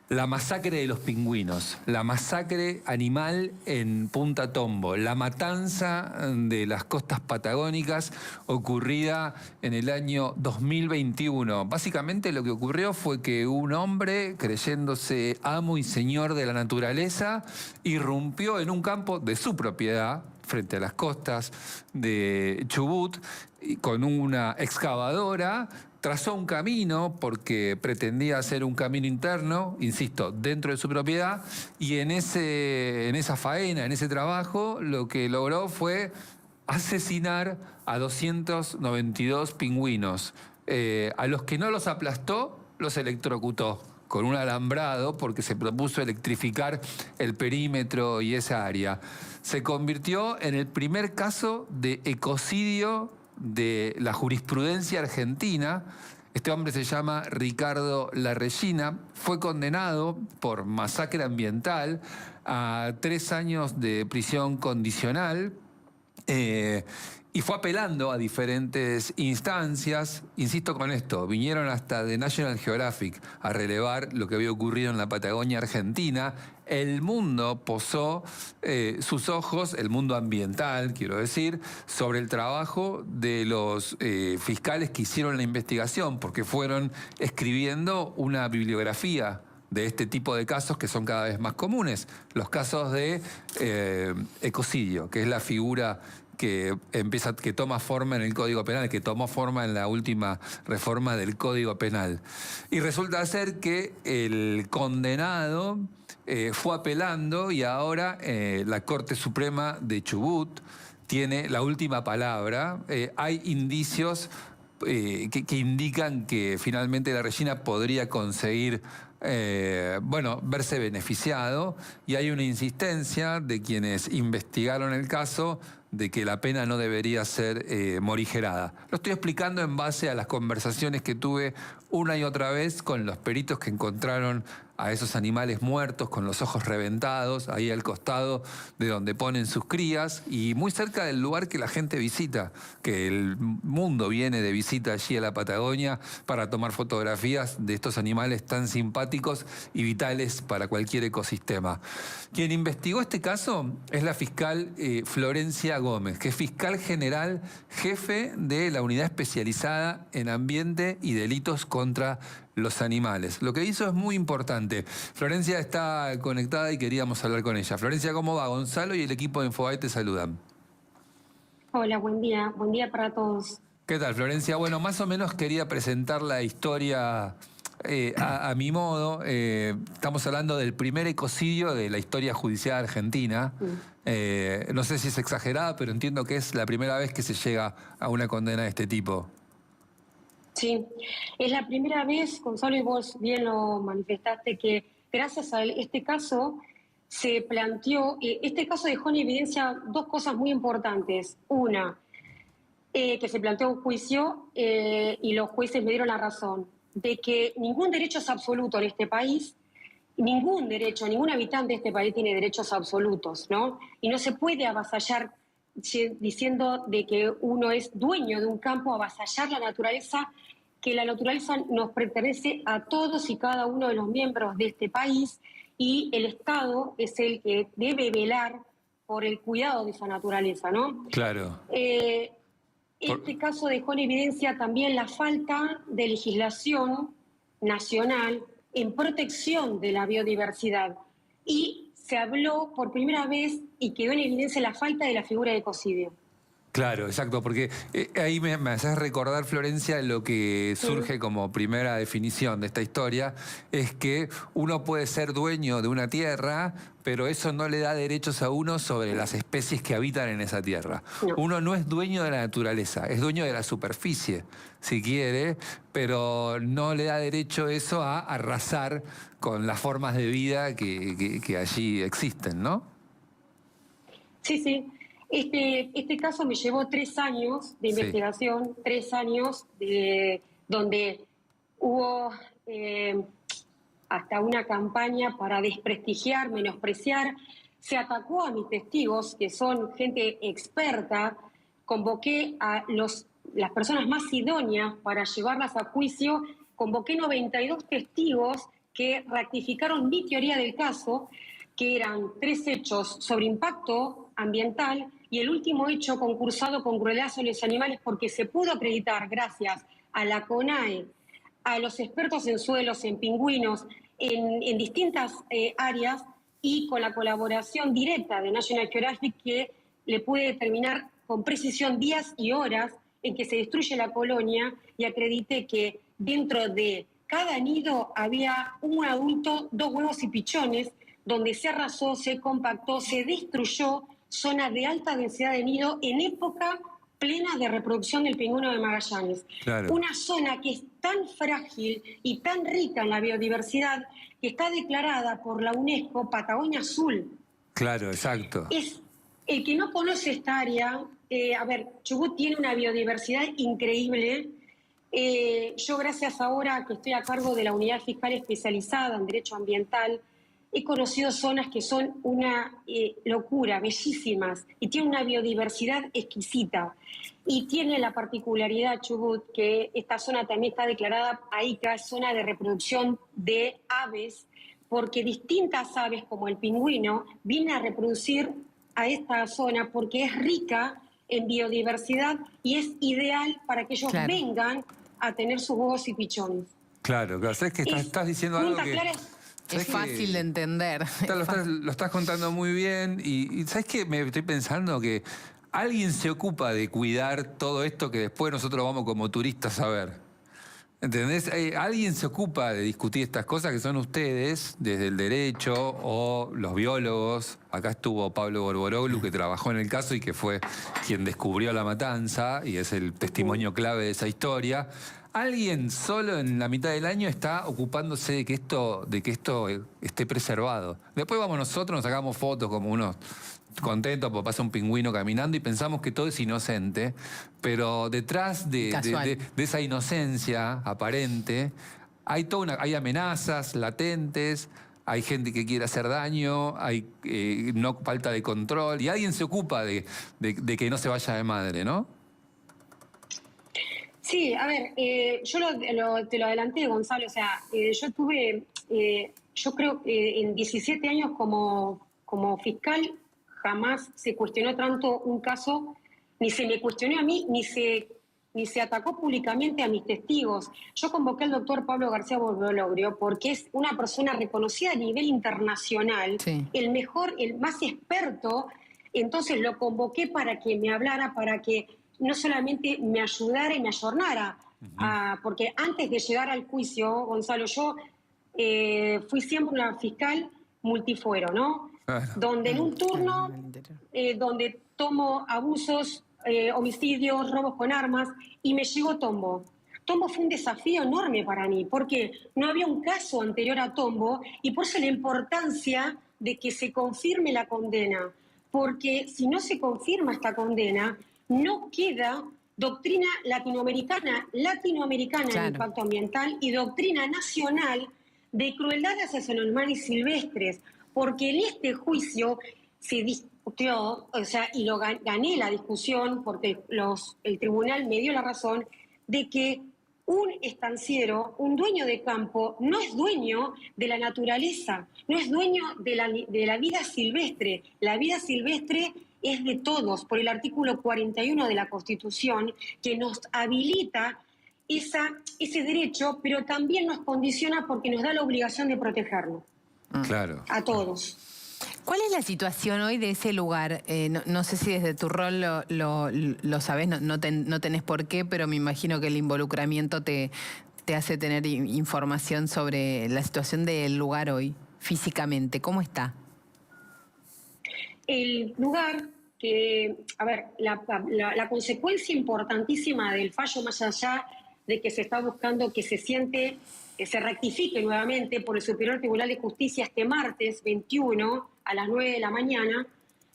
La masacre de los pingüinos, la masacre animal en Punta Tombo, la matanza de las costas patagónicas ocurrida en el año 2021. Básicamente lo que ocurrió fue que un hombre, creyéndose amo y señor de la naturaleza, irrumpió en un campo de su propiedad, frente a las costas de Chubut, con una excavadora. Trazó un camino porque pretendía hacer un camino interno, insisto, dentro de su propiedad, y en esa faena, en ese trabajo, lo que logró fue asesinar a 292 pingüinos. A los que no los aplastó, los electrocutó con un alambrado porque se propuso electrificar el perímetro y esa área. Se convirtió en el primer caso de ecocidio de la jurisprudencia argentina. Este hombre se llama Ricardo Larrellina, fue condenado por masacre ambiental a 3 años de prisión condicional. Y fue apelando a diferentes instancias. Insisto con esto, vinieron hasta The National Geographic a relevar lo que había ocurrido en la Patagonia Argentina. El mundo posó sus ojos, el mundo ambiental, quiero decir, sobre el trabajo de los fiscales que hicieron la investigación, porque fueron escribiendo una bibliografía de este tipo de casos que son cada vez más comunes. Los casos de ecocidio, que es la figura que toma forma en el Código Penal, que tomó forma en la última reforma del Código Penal. Y resulta ser que el condenado fue apelando y ahora la Corte Suprema de Chubut tiene la última palabra. Hay indicios que indican que finalmente Larrellina podría conseguir verse beneficiado, y hay una insistencia de quienes investigaron el caso de que la pena no debería ser morigerada. Lo estoy explicando en base a las conversaciones que tuve una y otra vez con los peritos que encontraron a esos animales muertos con los ojos reventados, ahí al costado de donde ponen sus crías y muy cerca del lugar que la gente visita, que el mundo viene de visita allí a la Patagonia para tomar fotografías de estos animales tan simpáticos y vitales para cualquier ecosistema. Quien investigó este caso es la fiscal Florencia Gómez, que es fiscal general jefe de la unidad especializada en ambiente y delitos contra los animales. Lo que hizo es muy importante. Florencia está conectada y queríamos hablar con ella. Florencia, ¿cómo va? Gonzalo y el equipo de Infobae te saludan. Hola, buen día para todos. ¿Qué tal, Florencia? Bueno, más o menos quería presentar la historia a mi modo. Estamos hablando del primer ecocidio de la historia judicial argentina. No sé si es exagerada, pero entiendo que es la primera vez que se llega a una condena de este tipo. Sí, es la primera vez, Gonzalo, y vos bien lo manifestaste, que gracias a este caso se planteó, este caso dejó en evidencia dos cosas muy importantes. Una, que se planteó un juicio y los jueces me dieron la razón, de que ningún derecho es absoluto en este país, ningún derecho, ningún habitante de este país tiene derechos absolutos, ¿no? Y no se puede avasallar diciendo de que uno es dueño de un campo, avasallar la naturaleza, que la naturaleza nos pertenece a todos y cada uno de los miembros de este país, y el Estado es el que debe velar por el cuidado de esa naturaleza, ¿no? Claro. Este caso dejó en evidencia también la falta de legislación nacional en protección de la biodiversidad, y se habló por primera vez y quedó en evidencia la falta de la figura de ecocidio. Claro, exacto, porque ahí me haces recordar, Florencia, lo que surge como primera definición de esta historia, es que uno puede ser dueño de una tierra, pero eso no le da derechos a uno sobre las especies que habitan en esa tierra. No. Uno no es dueño de la naturaleza, es dueño de la superficie, si quiere, pero no le da derecho eso a arrasar con las formas de vida que allí existen, ¿no? Sí, sí. Este caso me llevó 3 años de investigación, 3 años donde hubo hasta una campaña para desprestigiar, menospreciar. Se atacó a mis testigos, que son gente experta. Convoqué a las personas más idóneas para llevarlas a juicio. Convoqué 92 testigos que ratificaron mi teoría del caso, que eran 3 hechos sobre impacto ambiental y el último hecho concursado con crueldad sobre los animales, porque se pudo acreditar gracias a la CONAE, a los expertos en suelos, en pingüinos, en distintas áreas, y con la colaboración directa de National Geographic, que le puede determinar con precisión días y horas en que se destruye la colonia, y acredité que dentro de cada nido había un adulto, 2 huevos y pichones, donde se arrasó, se compactó, se destruyó zonas de alta densidad de nido en época plena de reproducción del pingüino de Magallanes. Claro. Una zona que es tan frágil y tan rica en la biodiversidad que está declarada por la UNESCO Patagonia Azul. Claro, exacto. Es el que no conoce esta área. Chubut tiene una biodiversidad increíble. Yo, gracias ahora que estoy a cargo de la unidad fiscal especializada en derecho ambiental, he conocido zonas que son una locura, bellísimas, y tiene una biodiversidad exquisita. Y tiene la particularidad, Chubut, que esta zona también está declarada AICA, zona de reproducción de aves, porque distintas aves, como el pingüino, vienen a reproducir a esta zona porque es rica en biodiversidad y es ideal para que ellos vengan a tener sus huevos y pichones. Claro, claro. Sabes que estás diciendo algo que... Es fácil de entender. Lo estás contando muy bien y ¿sabes qué? Me estoy pensando que alguien se ocupa de cuidar todo esto que después nosotros vamos como turistas a ver. ¿Entendés? Alguien se ocupa de discutir estas cosas que son ustedes, desde el derecho o los biólogos. Acá estuvo Pablo Borboroglu, que trabajó en el caso y que fue quien descubrió la matanza y es el testimonio clave de esa historia. Alguien solo en la mitad del año está ocupándose de que esto esté preservado. Después vamos nosotros, nos sacamos fotos como unos contentos porque pasa un pingüino caminando y pensamos que todo es inocente, pero detrás de esa inocencia aparente hay amenazas latentes, hay gente que quiere hacer daño, hay falta de control y alguien se ocupa de que no se vaya de madre, ¿no? Sí, a ver, yo te lo adelanté, Gonzalo. O sea, yo tuve, yo creo que en 17 años como fiscal jamás se cuestionó tanto un caso, ni se me cuestionó a mí, ni se atacó públicamente a mis testigos. Yo convoqué al doctor Pablo García Borbologrio porque es una persona reconocida a nivel internacional, el mejor, el más experto. Entonces lo convoqué para que me hablara, para que no solamente me ayudara y me ayornara, porque antes de llegar al juicio, Gonzalo, yo fui siempre una fiscal multifuero, ¿no? Donde en un turno, donde tomo abusos, homicidios, robos con armas, y me llegó Tombo. Tombo fue un desafío enorme para mí, porque no había un caso anterior a Tombo, y por eso la importancia de que se confirme la condena, porque si no se confirma esta condena, no queda doctrina latinoamericana en impacto ambiental y doctrina nacional de crueldad hacia los animales silvestres, porque en este juicio se discutió, o sea, y gané la discusión porque el tribunal me dio la razón de que un estanciero, un dueño de campo, no es dueño de la naturaleza, no es dueño de la vida silvestre. La vida silvestre es de todos, por el artículo 41 de la Constitución, que nos habilita ese derecho, pero también nos condiciona porque nos da la obligación de protegerlo. Claro. A todos. ¿Cuál es la situación hoy de ese lugar? No sé si desde tu rol lo sabés, no tenés por qué, pero me imagino que el involucramiento te hace tener información sobre la situación del lugar hoy, físicamente. ¿Cómo está? El lugar que, a ver, la consecuencia importantísima del fallo, más allá de que se está buscando que se rectifique nuevamente por el Superior Tribunal de Justicia este martes 21 a las 9 de la mañana,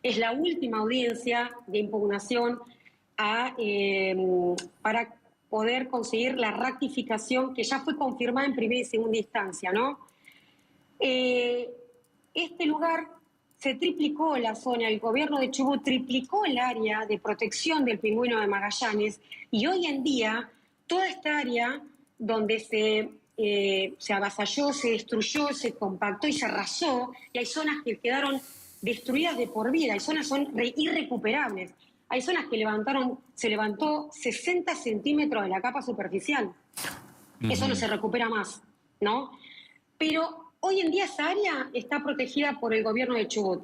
es la última audiencia de impugnación para poder conseguir la rectificación que ya fue confirmada en primera y segunda instancia, ¿no? Este lugar se triplicó la zona, el gobierno de Chubut triplicó el área de protección del pingüino de Magallanes, y hoy en día toda esta área donde se se avasalló, se destruyó, se compactó y se arrasó, y hay zonas que quedaron destruidas de por vida, hay zonas que son irrecuperables, hay zonas que se levantó 60 centímetros de la capa superficial. Eso no se recupera más, ¿no? Pero hoy en día esa área está protegida por el gobierno de Chubut,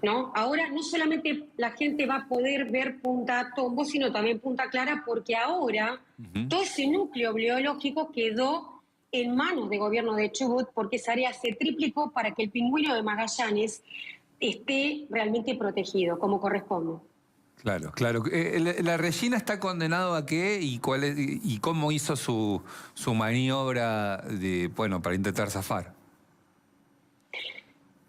¿no? Ahora no solamente la gente va a poder ver Punta Tombo, sino también Punta Clara, porque ahora todo ese núcleo biológico quedó en manos del gobierno de Chubut, porque esa área se triplicó para que el pingüino de Magallanes esté realmente protegido, como corresponde. Claro, claro. ¿La Regina está condenado a qué y y cómo hizo su maniobra para intentar zafar?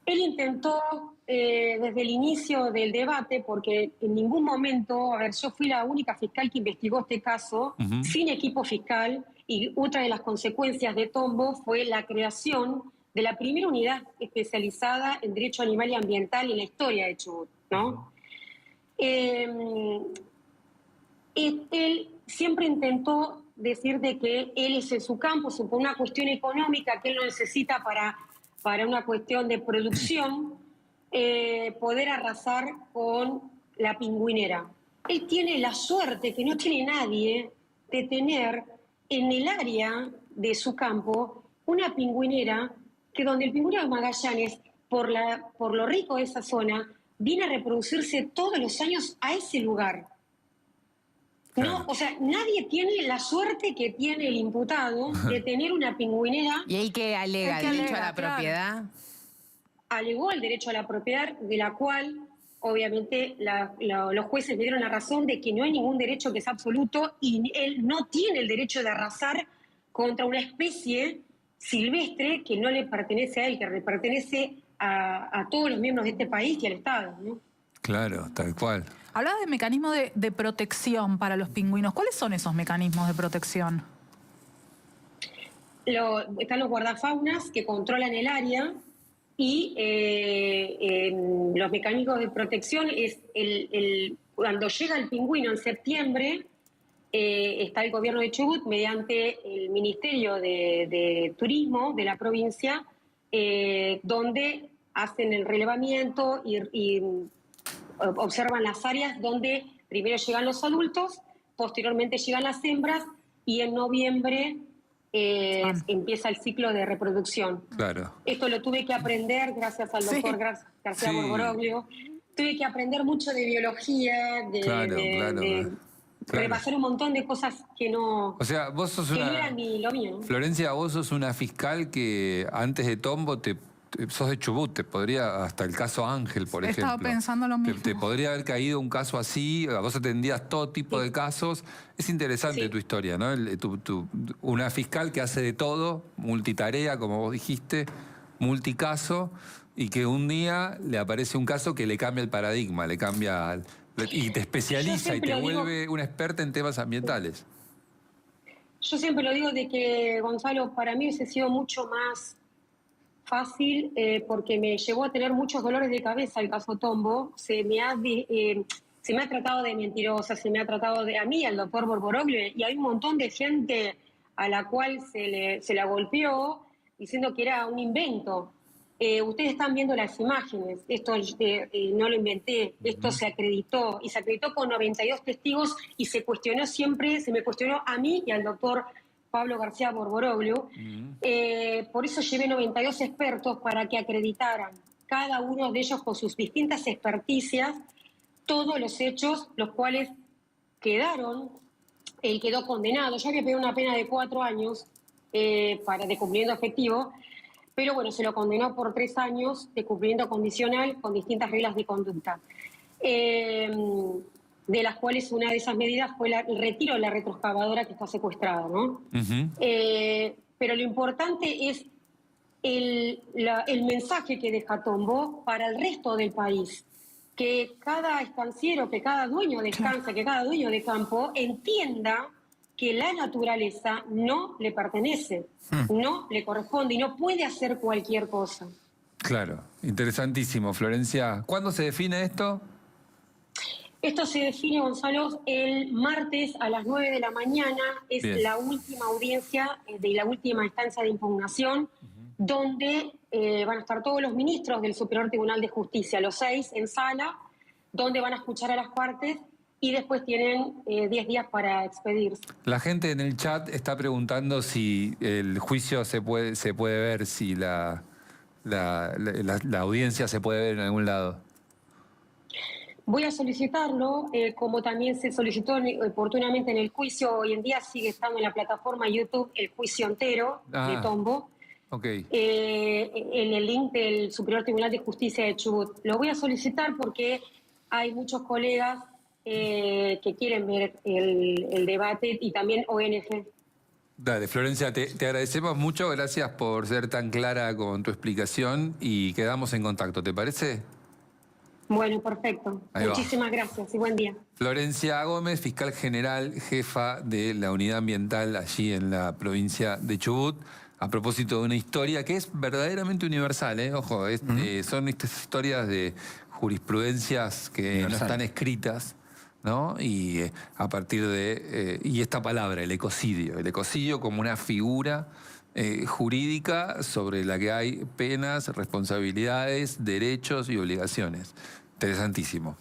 Él intentó desde el inicio del debate, porque en ningún momento, yo fui la única fiscal que investigó este caso sin equipo fiscal, y otra de las consecuencias de Tombo fue la creación de la primera unidad especializada en derecho animal y ambiental en la historia de Chubut, ¿no? Él siempre intentó decir de que él es en su campo, por una cuestión económica que él lo necesita para una cuestión de producción, poder arrasar con la pingüinera. Él tiene la suerte que no tiene nadie de tener en el área de su campo una pingüinera que donde el pingüino de Magallanes, por lo rico de esa zona, viene a reproducirse todos los años a ese lugar. No, o sea, nadie tiene la suerte que tiene el imputado de tener una pingüinera. ¿Y ahí que alega? ¿El derecho a la propiedad? Alegó el derecho a la propiedad, de la cual, obviamente, los jueces me dieron la razón de que no hay ningún derecho que es absoluto, y él no tiene el derecho de arrasar contra una especie silvestre que no le pertenece a él, que le pertenece a todos los miembros de este país y al Estado, ¿no? Claro, tal cual. Hablaba de mecanismos de protección para los pingüinos. ¿Cuáles son esos mecanismos de protección? Están los guardafaunas que controlan el área, y los mecanismos de protección es cuando llega el pingüino en septiembre, está el gobierno de Chubut mediante el Ministerio de Turismo de la provincia, donde hacen el relevamiento y observan las áreas donde primero llegan los adultos, posteriormente llegan las hembras, y en noviembre empieza el ciclo de reproducción. Claro. Esto lo tuve que aprender gracias al doctor García Borboroglio. Tuve que aprender mucho de biología, de repasar un montón de cosas que no, o sea, vos sos no eran ni lo mío, ¿no? Florencia, vos sos una fiscal que antes de Tombo sos de Chubut, te podría, hasta el caso Ángel, por ejemplo. Estaba pensando lo mismo. Te podría haber caído un caso así, vos atendías todo tipo de casos. Es interesante tu historia, ¿no? Una fiscal que hace de todo, multitarea, como vos dijiste, multicaso, y que un día le aparece un caso que le cambia el paradigma, y te especializa y te vuelve una experta en temas ambientales. Yo siempre lo digo de que, Gonzalo, para mí hubiese sido mucho más fácil, porque me llevó a tener muchos dolores de cabeza el caso Tombo. Se me ha tratado de mentirosa, se me ha tratado a mí, al doctor Borboroglio, y hay un montón de gente a la cual se la golpeó diciendo que era un invento. Ustedes están viendo las imágenes, esto no lo inventé, esto se acreditó, y se acreditó con 92 testigos, y se me cuestionó a mí y al doctor Pablo García Borboroglio. Por eso llevé 92 expertos para que acreditaran, cada uno de ellos con sus distintas experticias, todos los hechos, los cuales él quedó condenado. Yo había pedido una pena de 4 años de cumplimiento efectivo, pero bueno, se lo condenó por 3 años de cumplimiento condicional con distintas reglas de conducta, de las cuales una de esas medidas fue el retiro de la retroexcavadora que está secuestrada, ¿no? Pero lo importante es el mensaje que deja Tombo para el resto del país, que cada estanciero, que cada dueño de estancia, que cada dueño de campo entienda que la naturaleza no le pertenece, no le corresponde y no puede hacer cualquier cosa. Claro, interesantísimo, Florencia. ¿Cuándo se define esto? Esto se define, Gonzalo, el martes a las 9 de la mañana. Es Bien. la última audiencia de la última instancia de impugnación, donde van a estar todos los ministros del Superior Tribunal de Justicia, los 6 en sala, donde van a escuchar a las partes y después tienen 10 días para expedirse. La gente en el chat está preguntando si el juicio se puede ver, si la audiencia se puede ver en algún lado. Voy a solicitarlo, como también se solicitó oportunamente en el juicio. Hoy en día sigue estando en la plataforma YouTube el juicio entero de Tombo, Ok. en el link del Superior Tribunal de Justicia de Chubut. Lo voy a solicitar porque hay muchos colegas que quieren ver el debate y también ONG. Dale, Florencia, te agradecemos mucho. Gracias por ser tan clara con tu explicación y quedamos en contacto, ¿te parece? Bueno, perfecto. Ahí va. Muchísimas gracias y buen día. Florencia Gómez, fiscal general, jefa de la unidad ambiental allí en la provincia de Chubut, a propósito de una historia que es verdaderamente universal, ¿eh? Ojo, son estas historias de jurisprudencias que no están escritas, ¿no? Y a partir de... y esta palabra, el ecocidio como una figura jurídica sobre la que hay penas, responsabilidades, derechos y obligaciones. Interesantísimo.